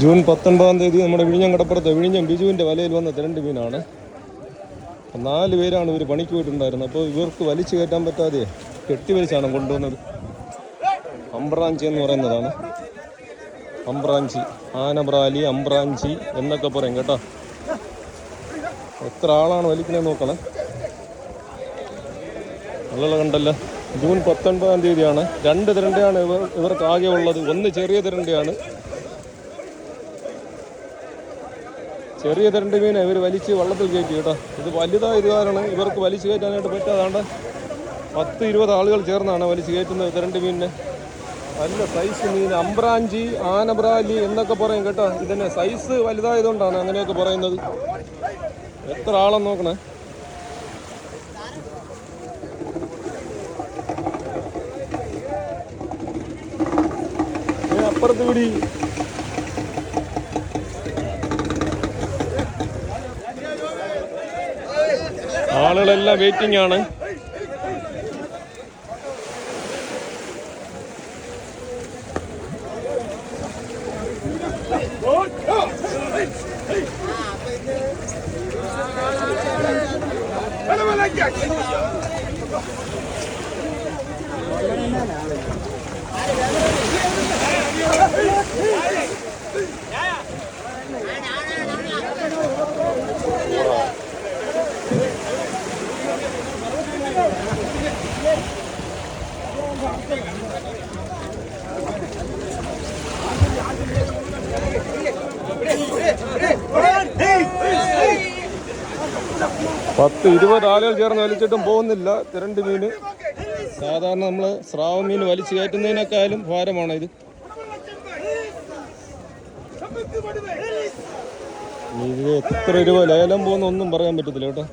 June 19-ാം തീയതി നമ്മുടെ വിഴിഞ്ഞം കടപ്പുറത്ത് വിഴിഞ്ഞം ബിജുവിൻ്റെ വലയിൽ വന്ന തിരണ്ട് മീനാണ്. 4 പേരാണ് ഇവർ പണിക്ക് പോയിട്ടുണ്ടായിരുന്നത്. അപ്പോൾ ഇവർക്ക് വലിച്ചു കയറ്റാൻ പറ്റാതെ കെട്ടിവലിച്ചാണ് കൊണ്ടുവന്നത്. അമ്പ്രാഞ്ചി എന്ന് പറയുന്നതാണ്. അമ്പ്രാഞ്ചി, ആനബ്രാലി, അമ്പ്രാഞ്ചി എന്നൊക്കെ പറയും കേട്ടോ. എത്ര ആളാണ് വലിക്കുന്നത് നോക്കണം. നല്ല കണ്ടല്ലോ. ജൂൺ 19-ാം തീയതിയാണ്. 2 തിരണ്ടയാണ് ഇവർക്ക് ആകെ ഉള്ളത്. ഒന്ന് ചെറിയ തിരണ്ടയാണ്. ചെറിയ തിരണ്ട് മീനെ ഇവർ വലിച്ച് വള്ളത്തിൽ കയറ്റി കേട്ടോ. ഇത് വലുതായത് കാരണം ഇവർക്ക് വലിച്ചു കയറ്റാനായിട്ട് പറ്റാതാണ്ട് 10-20 ആളുകൾ ചേർന്നാണ് വലിച്ചു കയറ്റുന്നത് തിരണ്ട് മീനിനെ. നല്ല സൈസ് മീൻ, അമ്പ്രാഞ്ചി, ആനബ്രാലി എന്നൊക്കെ പറയും കേട്ടോ. ഇതിന് സൈസ് വലുതായതുകൊണ്ടാണ് അങ്ങനെയൊക്കെ പറയുന്നത്. എത്ര ആളെന്ന് നോക്കണേ. അപ്പുറത്ത് പിടി. ആളുകളെല്ലാം വെയിറ്റിംഗ് ആണ്. പത്ത് 20 ആളുകൾ ചേർന്ന് വലിച്ചിട്ടും പോകുന്നില്ല തിരണ്ട് മീന്. സാധാരണ നമ്മൾ സ്രാവ് മീൻ വലിച്ചു കയറ്റുന്നതിനേക്കാളും ഭാരമാണ് ഇത്. ഇത് എത്ര രൂപ ലേലം പോകുന്ന ഒന്നും പറയാൻ പറ്റത്തില്ല കേട്ടോ.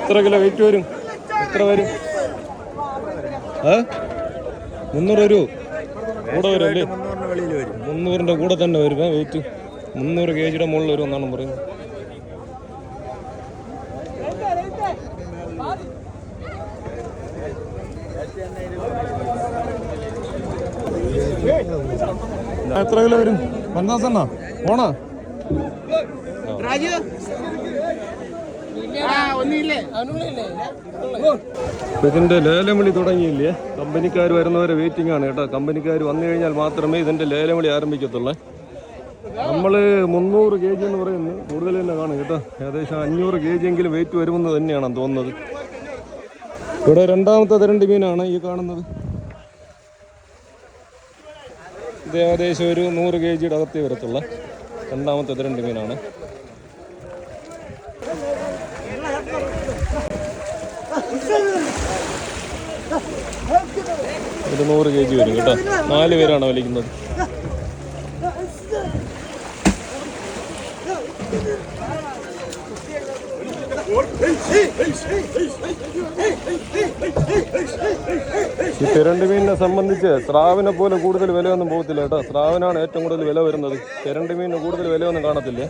എത്ര കിലോ വെയിറ്റ് വരും? എത്ര വരും? 300 രൂപ കൂടെ വരും അല്ലേ? 300-ന്റെ കൂടെ തന്നെ വരും വെയിറ്റ്. 300 kg മുകളിൽ വരും എന്നാണ് പറയുന്നത്. എത്ര കിലോ വരും? 50 ഓണാ? ഇതിന്റെ ലേലം വിളി തുടങ്ങിയില്ലേ? കമ്പനിക്കാർ വരുന്നവരെ വെയിറ്റിംഗ് ആണ് കേട്ടോ. കമ്പനിക്കാർ വന്നു കഴിഞ്ഞാൽ മാത്രമേ ഇതിന്റെ ലേലം വിളി ആരംഭിക്കത്തുള്ളൂ. നമ്മൾ 300 kg എന്ന് പറയുന്നത് കൂടുതൽ തന്നെ കാണും കേട്ടോ. ഏകദേശം 500 kg എങ്കിലും വെയിറ്റ് വരുമെന്ന് തന്നെയാണ് തോന്നുന്നത്. ഇവിടെ 2ാമത്തെ തിരണ്ട് മീനാണ് ഈ കാണുന്നത്. ഇത് ഏകദേശം ഒരു 100 kg അകത്തേ വരത്തുള്ള 2ാമത്തെ തിരണ്ട് മീനാണ്. ഇത് 100 kg വരും കേട്ടോ. 4 പേരാണ് വലിക്കുന്നത്. ഈ തിരണ്ട് മീനിനെ സംബന്ധിച്ച് സ്രാവിനെ പോലെ കൂടുതൽ വിലയൊന്നും പോകത്തില്ല കേട്ടോ. സ്രാവിനാണ് ഏറ്റവും കൂടുതൽ വില വരുന്നത്. തിരണ്ട് മീനിന് കൂടുതൽ വിലയൊന്നും കാണത്തില്ലേ.